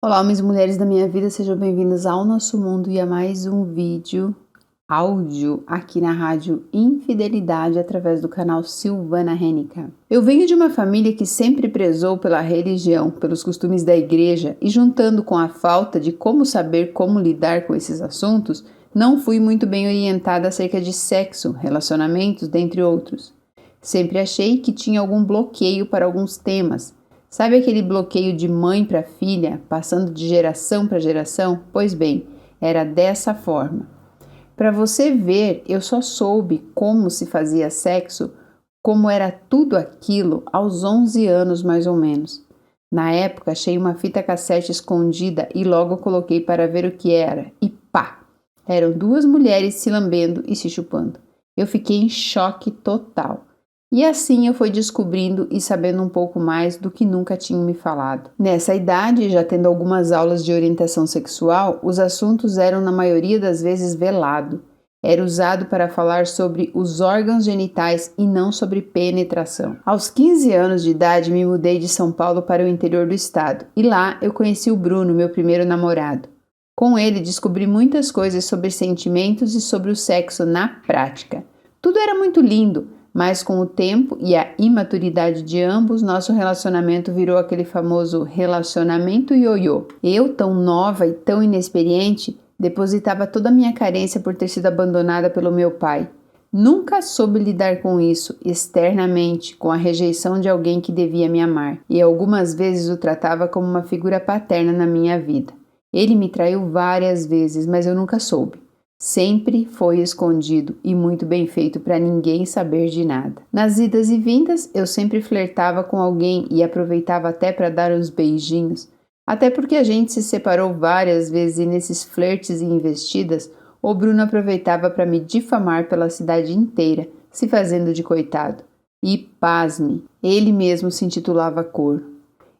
Olá, homens e mulheres da minha vida, sejam bem-vindos ao nosso mundo e a mais um vídeo áudio aqui na rádio Infidelidade através do canal Silvana Renica. Eu venho de uma família que sempre prezou pela religião, pelos costumes da igreja e juntando com a falta de como saber como lidar com esses assuntos, não fui muito bem orientada acerca de sexo, relacionamentos, dentre outros. Sempre achei que tinha algum bloqueio para alguns temas. Sabe aquele bloqueio de mãe para filha, passando de geração para geração? Pois bem, era dessa forma. Para você ver, eu só soube como se fazia sexo, como era tudo aquilo, aos 11 anos mais ou menos. Na época, achei uma fita cassete escondida e logo coloquei para ver o que era. E pá! Eram duas mulheres se lambendo e se chupando. Eu fiquei em choque total. E assim eu fui descobrindo e sabendo um pouco mais do que nunca tinham me falado. Nessa idade, já tendo algumas aulas de orientação sexual, os assuntos eram na maioria das vezes velado. Era usado para falar sobre os órgãos genitais e não sobre penetração. Aos 15 anos de idade, me mudei de São Paulo para o interior do estado e lá eu conheci o Bruno, meu primeiro namorado. Com ele descobri muitas coisas sobre sentimentos e sobre o sexo na prática. Tudo era muito lindo. Mas com o tempo e a imaturidade de ambos, nosso relacionamento virou aquele famoso relacionamento ioiô. Eu, tão nova e tão inexperiente, depositava toda a minha carência por ter sido abandonada pelo meu pai. Nunca soube lidar com isso externamente, com a rejeição de alguém que devia me amar, e algumas vezes o tratava como uma figura paterna na minha vida. Ele me traiu várias vezes, mas eu nunca soube. Sempre foi escondido e muito bem feito para ninguém saber de nada. Nas idas e vindas, eu sempre flertava com alguém e aproveitava até para dar uns beijinhos. Até porque a gente se separou várias vezes e nesses flertes e investidas, o Bruno aproveitava para me difamar pela cidade inteira, se fazendo de coitado. E, pasme, ele mesmo se intitulava corno.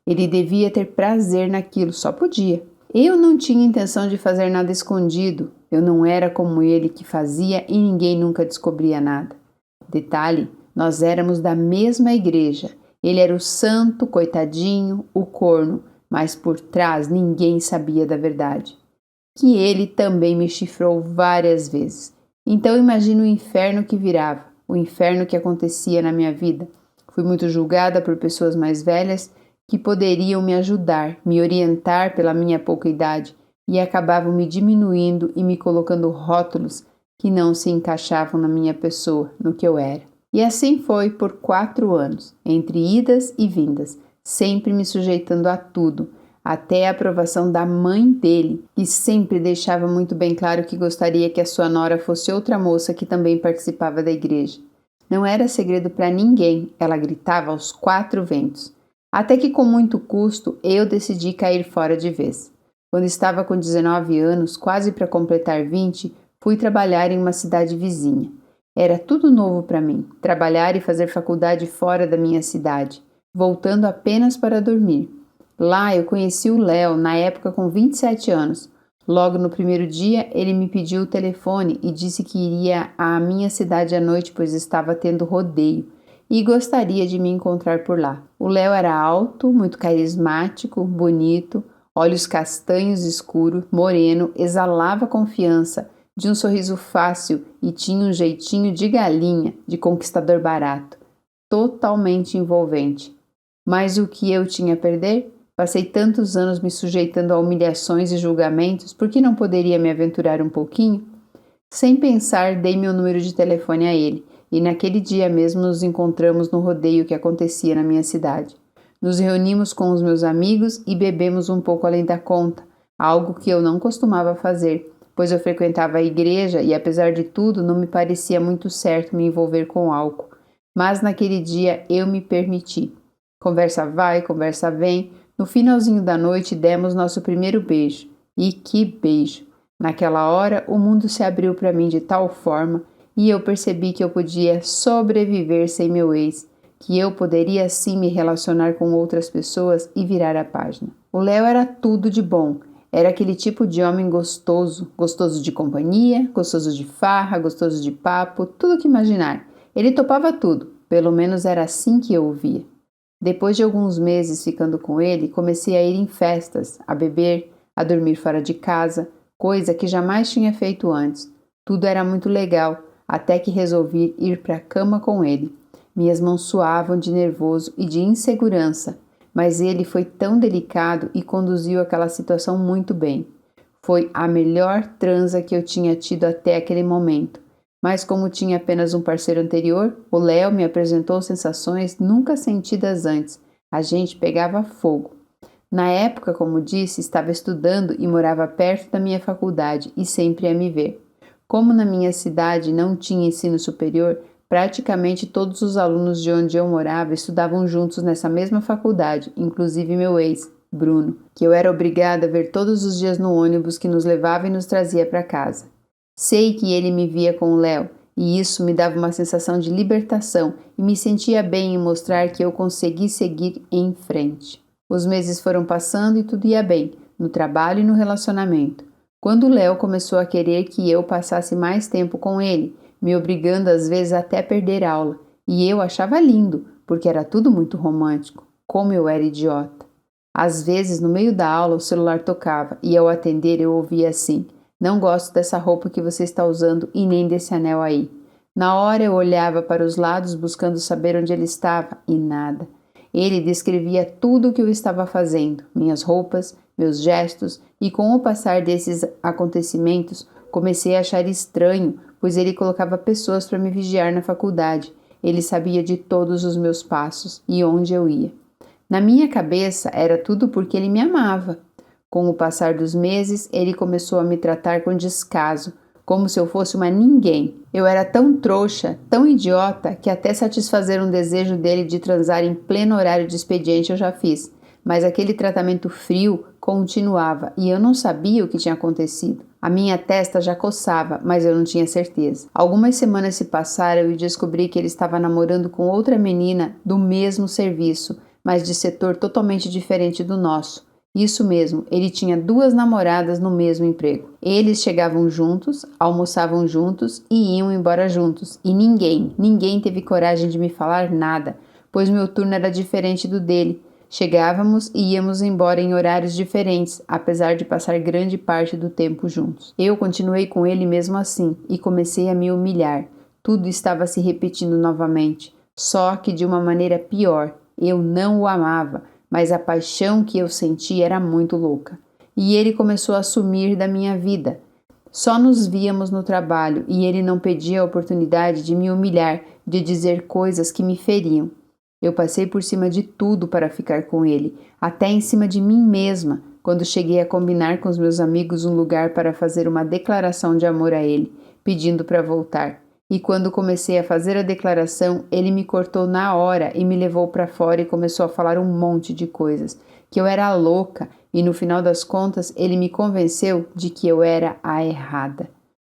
Ele devia ter prazer naquilo, só podia. Eu não tinha intenção de fazer nada escondido. Eu não era como ele que fazia e ninguém nunca descobria nada. Detalhe, nós éramos da mesma igreja. Ele era o santo, coitadinho, o corno, mas por trás ninguém sabia da verdade. Que ele também me chifrou várias vezes. Então imagino o inferno que virava, o inferno que acontecia na minha vida. Fui muito julgada por pessoas mais velhas que poderiam me ajudar, me orientar pela minha pouca idade e acabavam me diminuindo e me colocando rótulos que não se encaixavam na minha pessoa, no que eu era. E assim foi por 4 anos, entre idas e vindas, sempre me sujeitando a tudo, até a aprovação da mãe dele, que sempre deixava muito bem claro que gostaria que a sua nora fosse outra moça que também participava da igreja. Não era segredo para ninguém, ela gritava aos 4 ventos. Até que com muito custo eu decidi cair fora de vez. Quando estava com 19 anos, quase para completar 20, fui trabalhar em uma cidade vizinha. Era tudo novo para mim, trabalhar e fazer faculdade fora da minha cidade, voltando apenas para dormir. Lá eu conheci o Léo, na época com 27 anos. Logo no primeiro dia, ele me pediu o telefone e disse que iria à minha cidade à noite, pois estava tendo rodeio e gostaria de me encontrar por lá. O Léo era alto, muito carismático, bonito, olhos castanhos escuros, moreno, exalava confiança, de um sorriso fácil e tinha um jeitinho de galinha, de conquistador barato, totalmente envolvente. Mas o que eu tinha a perder? Passei tantos anos me sujeitando a humilhações e julgamentos, por que não poderia me aventurar um pouquinho? Sem pensar, dei meu número de telefone a ele, e naquele dia mesmo nos encontramos no rodeio que acontecia na minha cidade. Nos reunimos com os meus amigos e bebemos um pouco além da conta, algo que eu não costumava fazer, pois eu frequentava a igreja e, apesar de tudo, não me parecia muito certo me envolver com álcool. Mas naquele dia eu me permiti. Conversa vai, conversa vem. No finalzinho da noite demos nosso primeiro beijo. E que beijo! Naquela hora o mundo se abriu para mim de tal forma e eu percebi que eu podia sobreviver sem meu ex, que eu poderia sim me relacionar com outras pessoas e virar a página. O Léo era tudo de bom. Era aquele tipo de homem gostoso, gostoso de companhia, gostoso de farra, gostoso de papo, tudo que imaginar. Ele topava tudo, pelo menos era assim que eu o via. Depois de alguns meses ficando com ele, comecei a ir em festas, a beber, a dormir fora de casa, coisa que jamais tinha feito antes. Tudo era muito legal, até que resolvi ir para a cama com ele. Minhas mãos suavam de nervoso e de insegurança, mas ele foi tão delicado e conduziu aquela situação muito bem. Foi a melhor transa que eu tinha tido até aquele momento. Mas como tinha apenas um parceiro anterior, o Léo me apresentou sensações nunca sentidas antes. A gente pegava fogo. Na época, como disse, estava estudando e morava perto da minha faculdade e sempre ia me ver. Como na minha cidade não tinha ensino superior, praticamente todos os alunos de onde eu morava estudavam juntos nessa mesma faculdade, inclusive meu ex, Bruno, que eu era obrigada a ver todos os dias no ônibus que nos levava e nos trazia para casa. Sei que ele me via com o Léo, e isso me dava uma sensação de libertação e me sentia bem em mostrar que eu consegui seguir em frente. Os meses foram passando e tudo ia bem, no trabalho e no relacionamento. Quando o Léo começou a querer que eu passasse mais tempo com ele, me obrigando às vezes até a perder aula, e eu achava lindo, porque era tudo muito romântico. Como eu era idiota. Às vezes, no meio da aula, o celular tocava, e ao atender eu ouvia assim: "Não gosto dessa roupa que você está usando e nem desse anel aí." Na hora eu olhava para os lados buscando saber onde ele estava, e nada. Ele descrevia tudo o que eu estava fazendo, minhas roupas, meus gestos, e com o passar desses acontecimentos, comecei a achar estranho, pois ele colocava pessoas para me vigiar na faculdade. Ele sabia de todos os meus passos e onde eu ia. Na minha cabeça, era tudo porque ele me amava. Com o passar dos meses, ele começou a me tratar com descaso, como se eu fosse uma ninguém. Eu era tão trouxa, tão idiota, que até satisfazer um desejo dele de transar em pleno horário de expediente eu já fiz. Mas aquele tratamento frio continuava e eu não sabia o que tinha acontecido. A minha testa já coçava, mas eu não tinha certeza. Algumas semanas se passaram e descobri que ele estava namorando com outra menina do mesmo serviço, mas de setor totalmente diferente do nosso. Isso mesmo, ele tinha 2 namoradas no mesmo emprego. Eles chegavam juntos, almoçavam juntos e iam embora juntos. E ninguém teve coragem de me falar nada, pois meu turno era diferente do dele. Chegávamos e íamos embora em horários diferentes, apesar de passar grande parte do tempo juntos. Eu continuei com ele mesmo assim e comecei a me humilhar. Tudo estava se repetindo novamente, só que de uma maneira pior. Eu não o amava, mas a paixão que eu sentia era muito louca. E ele começou a sumir da minha vida. Só nos víamos no trabalho e ele não pedia a oportunidade de me humilhar, de dizer coisas que me feriam. Eu passei por cima de tudo para ficar com ele, até em cima de mim mesma, quando cheguei a combinar com os meus amigos um lugar para fazer uma declaração de amor a ele, pedindo para voltar. E quando comecei a fazer a declaração, ele me cortou na hora e me levou para fora e começou a falar um monte de coisas, que eu era louca, e no final das contas ele me convenceu de que eu era a errada.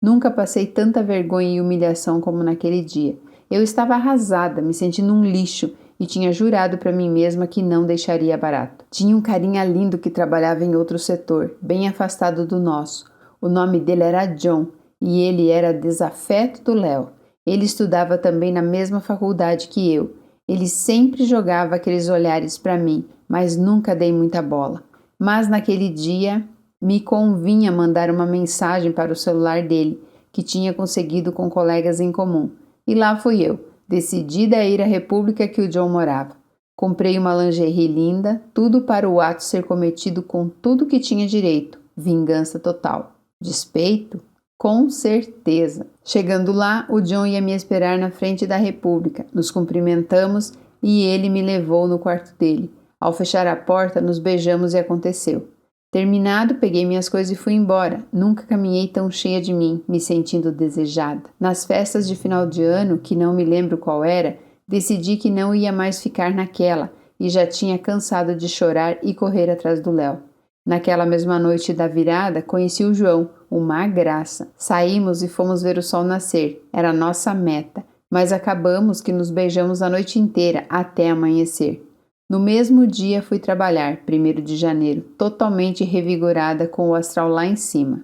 Nunca passei tanta vergonha e humilhação como naquele dia. Eu estava arrasada, me sentindo um lixo, e tinha jurado para mim mesma que não deixaria barato. Tinha um carinha lindo que trabalhava em outro setor, bem afastado do nosso. O nome dele era John, e ele era desafeto do Léo. Ele estudava também na mesma faculdade que eu. Ele sempre jogava aqueles olhares para mim, mas nunca dei muita bola. Mas naquele dia me convinha mandar uma mensagem para o celular dele, que tinha conseguido com colegas em comum. E lá fui eu, decidida a ir à república que o John morava. Comprei uma lingerie linda, tudo para o ato ser cometido com tudo que tinha direito. Vingança total. Despeito? Com certeza. Chegando lá, o John ia me esperar na frente da república. Nos cumprimentamos e ele me levou no quarto dele. Ao fechar a porta, nos beijamos e aconteceu. Terminado, peguei minhas coisas e fui embora. Nunca caminhei tão cheia de mim, me sentindo desejada. Nas festas de final de ano, que não me lembro qual era, decidi que não ia mais ficar naquela e já tinha cansado de chorar e correr atrás do Léo. Naquela mesma noite da virada, conheci o João, uma graça. Saímos e fomos ver o sol nascer. Era a nossa meta, mas acabamos que nos beijamos a noite inteira até amanhecer. No mesmo dia fui trabalhar, 1º de janeiro, totalmente revigorada com o astral lá em cima.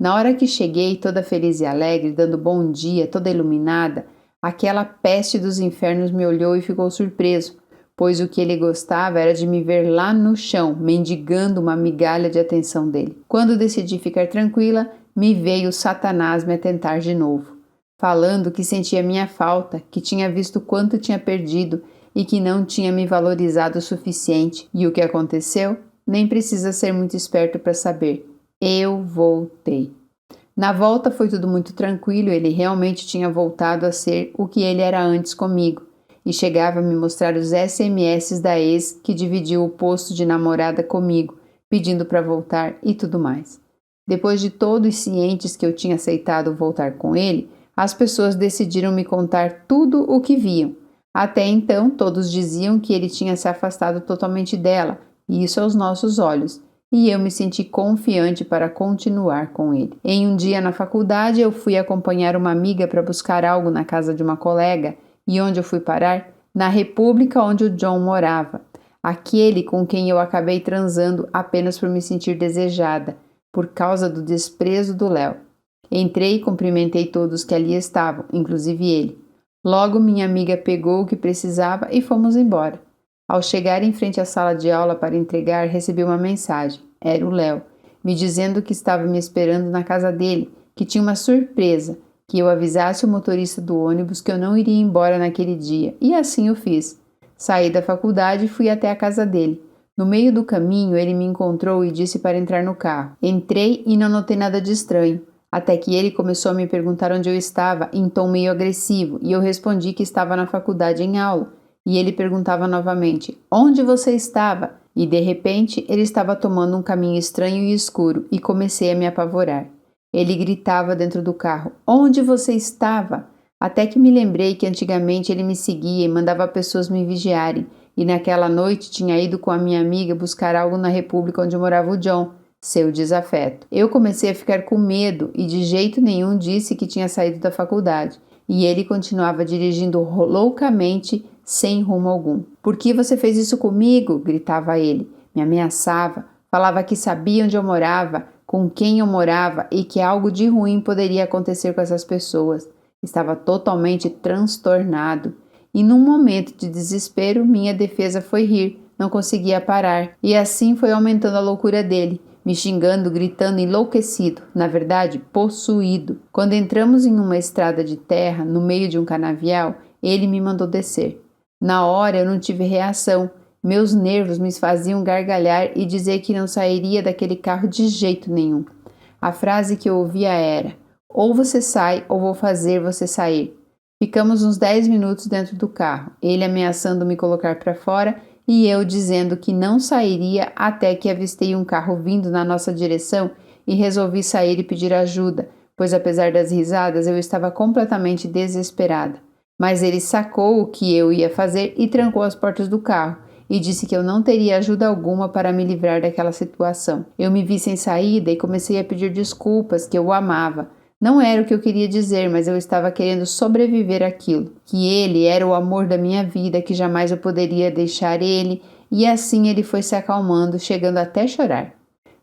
Na hora que cheguei, toda feliz e alegre, dando bom dia, toda iluminada, aquela peste dos infernos me olhou e ficou surpreso, pois o que ele gostava era de me ver lá no chão, mendigando uma migalha de atenção dele. Quando decidi ficar tranquila, me veio Satanás me atentar de novo, falando que sentia minha falta, que tinha visto quanto tinha perdido e que não tinha me valorizado o suficiente. E o que aconteceu? Nem precisa ser muito esperto para saber. Eu voltei. Na volta foi tudo muito tranquilo, ele realmente tinha voltado a ser o que ele era antes comigo, e chegava a me mostrar os SMS da ex que dividiu o posto de namorada comigo, pedindo para voltar e tudo mais. Depois de todos cientes que eu tinha aceitado voltar com ele, as pessoas decidiram me contar tudo o que viam. Até então, todos diziam que ele tinha se afastado totalmente dela, e isso aos nossos olhos, e eu me senti confiante para continuar com ele. Em um dia na faculdade, eu fui acompanhar uma amiga para buscar algo na casa de uma colega, e onde eu fui parar? Na república onde o John morava, aquele com quem eu acabei transando apenas por me sentir desejada, por causa do desprezo do Léo. Entrei e cumprimentei todos que ali estavam, inclusive ele. Logo minha amiga pegou o que precisava e fomos embora. Ao chegar em frente à sala de aula para entregar, recebi uma mensagem. Era o Léo, me dizendo que estava me esperando na casa dele, que tinha uma surpresa, que eu avisasse o motorista do ônibus que eu não iria embora naquele dia, e assim eu fiz. Saí da faculdade e fui até a casa dele. No meio do caminho, ele me encontrou e disse para entrar no carro. Entrei e não notei nada de estranho, até que ele começou a me perguntar onde eu estava, em tom meio agressivo, e eu respondi que estava na faculdade em aula. E ele perguntava novamente, onde você estava? E de repente ele estava tomando um caminho estranho e escuro e comecei a me apavorar. Ele gritava dentro do carro, onde você estava? Até que me lembrei que antigamente ele me seguia e mandava pessoas me vigiarem, e naquela noite tinha ido com a minha amiga buscar algo na república onde morava o John, seu desafeto. Eu comecei a ficar com medo e de jeito nenhum disse que tinha saído da faculdade, e ele continuava dirigindo loucamente sem rumo algum. Por que você fez isso comigo? Gritava ele. Me ameaçava. Falava que sabia onde eu morava, com quem eu morava e que algo de ruim poderia acontecer com essas pessoas. Estava totalmente transtornado. E num momento de desespero, minha defesa foi rir. Não conseguia parar. E assim foi aumentando a loucura dele, me xingando, gritando, enlouquecido, na verdade, possuído. Quando entramos em uma estrada de terra, no meio de um canavial, ele me mandou descer. Na hora eu não tive reação. Meus nervos me faziam gargalhar e dizer que não sairia daquele carro de jeito nenhum. A frase que eu ouvia era: ou você sai ou vou fazer você sair. Ficamos uns 10 minutos dentro do carro, ele ameaçando me colocar para fora e eu dizendo que não sairia até que avistei um carro vindo na nossa direção e resolvi sair e pedir ajuda, pois apesar das risadas eu estava completamente desesperada. Mas ele sacou o que eu ia fazer e trancou as portas do carro e disse que eu não teria ajuda alguma para me livrar daquela situação. Eu me vi sem saída e comecei a pedir desculpas, que eu o amava. Não era o que eu queria dizer, mas eu estava querendo sobreviver àquilo, que ele era o amor da minha vida, que jamais eu poderia deixar ele, e assim ele foi se acalmando, chegando até chorar.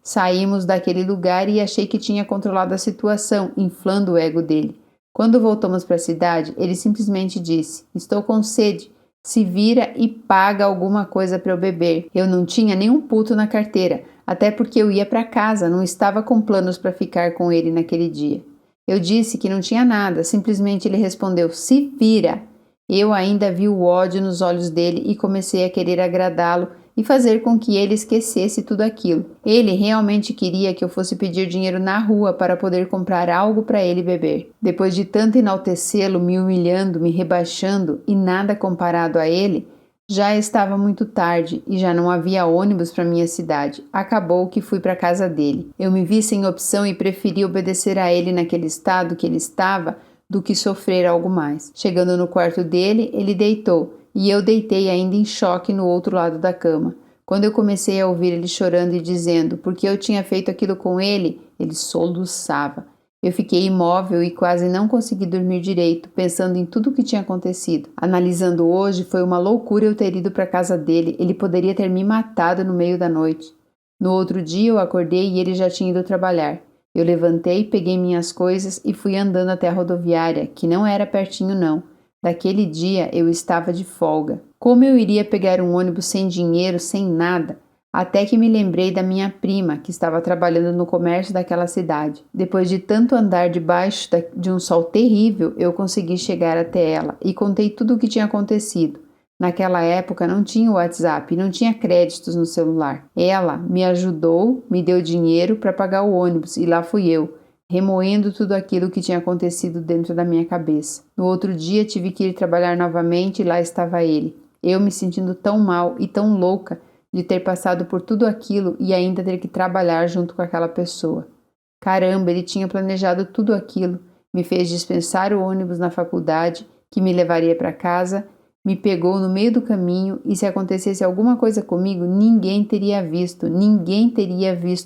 Saímos daquele lugar e achei que tinha controlado a situação, inflando o ego dele. Quando voltamos para a cidade, ele simplesmente disse: estou com sede, se vira e paga alguma coisa para eu beber. Eu não tinha nenhum puto na carteira, até porque eu ia para casa, não estava com planos para ficar com ele naquele dia. Eu disse que não tinha nada, simplesmente ele respondeu: se vira. Eu ainda vi o ódio nos olhos dele e comecei a querer agradá-lo e fazer com que ele esquecesse tudo aquilo. Ele realmente queria que eu fosse pedir dinheiro na rua para poder comprar algo para ele beber. Depois de tanto enaltecê-lo, me humilhando, me rebaixando e nada comparado a ele, já estava muito tarde e já não havia ônibus para minha cidade. Acabou que fui para a casa dele. Eu me vi sem opção e preferi obedecer a ele naquele estado que ele estava do que sofrer algo mais. Chegando no quarto dele, ele deitou e eu deitei ainda em choque no outro lado da cama. Quando eu comecei a ouvir ele chorando e dizendo porque eu tinha feito aquilo com ele, ele soluçava. Eu fiquei imóvel e quase não consegui dormir direito, pensando em tudo o que tinha acontecido. Analisando hoje, foi uma loucura eu ter ido para a casa dele. Ele poderia ter me matado no meio da noite. No outro dia eu acordei e ele já tinha ido trabalhar. Eu levantei, peguei minhas coisas e fui andando até a rodoviária, que não era pertinho não. Daquele dia eu estava de folga. Como eu iria pegar um ônibus sem dinheiro, sem nada? Até que me lembrei da minha prima, que estava trabalhando no comércio daquela cidade. Depois de tanto andar debaixo de um sol terrível, eu consegui chegar até ela e contei tudo o que tinha acontecido. Naquela época não tinha WhatsApp, não tinha créditos no celular. Ela me ajudou, me deu dinheiro para pagar o ônibus e lá fui eu, remoendo tudo aquilo que tinha acontecido dentro da minha cabeça. No outro dia tive que ir trabalhar novamente e lá estava ele. Eu me sentindo tão mal e tão louca de ter passado por tudo aquilo e ainda ter que trabalhar junto com aquela pessoa. Caramba, ele tinha planejado tudo aquilo, me fez dispensar o ônibus na faculdade que me levaria para casa, me pegou no meio do caminho e se acontecesse alguma coisa comigo, ninguém teria visto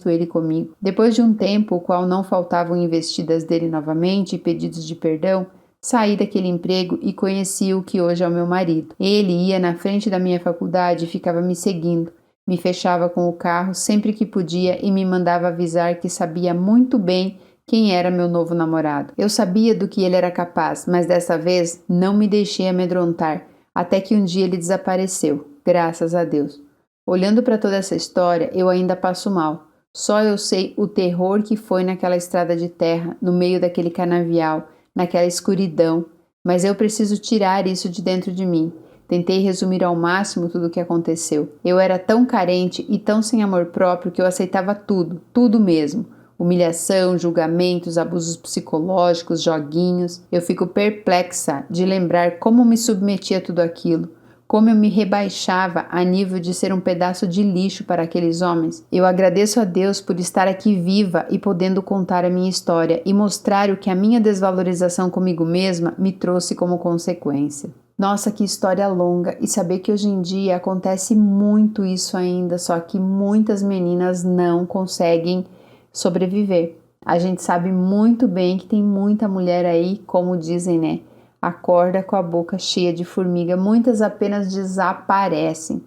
ele comigo. Depois de um tempo, o qual não faltavam investidas dele novamente e pedidos de perdão, saí daquele emprego e conheci o que hoje é o meu marido. Ele ia na frente da minha faculdade e ficava me seguindo. Me fechava com o carro sempre que podia e me mandava avisar que sabia muito bem quem era meu novo namorado. Eu sabia do que ele era capaz, mas dessa vez não me deixei amedrontar, até que um dia ele desapareceu, graças a Deus. Olhando para toda essa história, eu ainda passo mal. Só eu sei o terror que foi naquela estrada de terra, no meio daquele canavial, naquela escuridão, mas eu preciso tirar isso de dentro de mim. Tentei resumir ao máximo tudo o que aconteceu. Eu era tão carente e tão sem amor próprio que eu aceitava tudo, tudo mesmo. Humilhação, julgamentos, abusos psicológicos, joguinhos. Eu fico perplexa de lembrar como me submetia a tudo aquilo, como eu me rebaixava a nível de ser um pedaço de lixo para aqueles homens. Eu agradeço a Deus por estar aqui viva e podendo contar a minha história e mostrar o que a minha desvalorização comigo mesma me trouxe como consequência. Nossa, que história longa, e saber que hoje em dia acontece muito isso ainda, só que muitas meninas não conseguem sobreviver. A gente sabe muito bem que tem muita mulher aí, como dizem, né? Acorda com a boca cheia de formiga, muitas apenas desaparecem.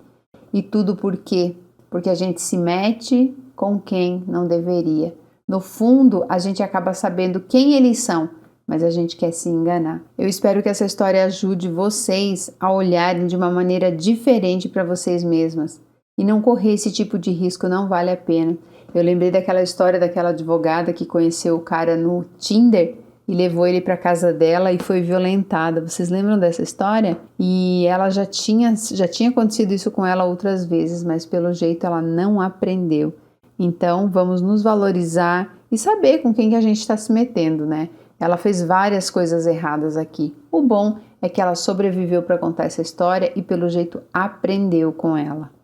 E tudo por quê? Porque a gente se mete com quem não deveria. No fundo, a gente acaba sabendo quem eles são, mas a gente quer se enganar. Eu espero que essa história ajude vocês a olharem de uma maneira diferente para vocês mesmas. E não correr esse tipo de risco, não vale a pena. Eu lembrei daquela história daquela advogada que conheceu o cara no Tinder e levou ele para casa dela e foi violentada. Vocês lembram dessa história? E ela já tinha acontecido isso com ela outras vezes, mas pelo jeito ela não aprendeu. Então vamos nos valorizar e saber com quem que a gente está se metendo, né? Ela fez várias coisas erradas aqui. O bom é que ela sobreviveu para contar essa história e pelo jeito aprendeu com ela.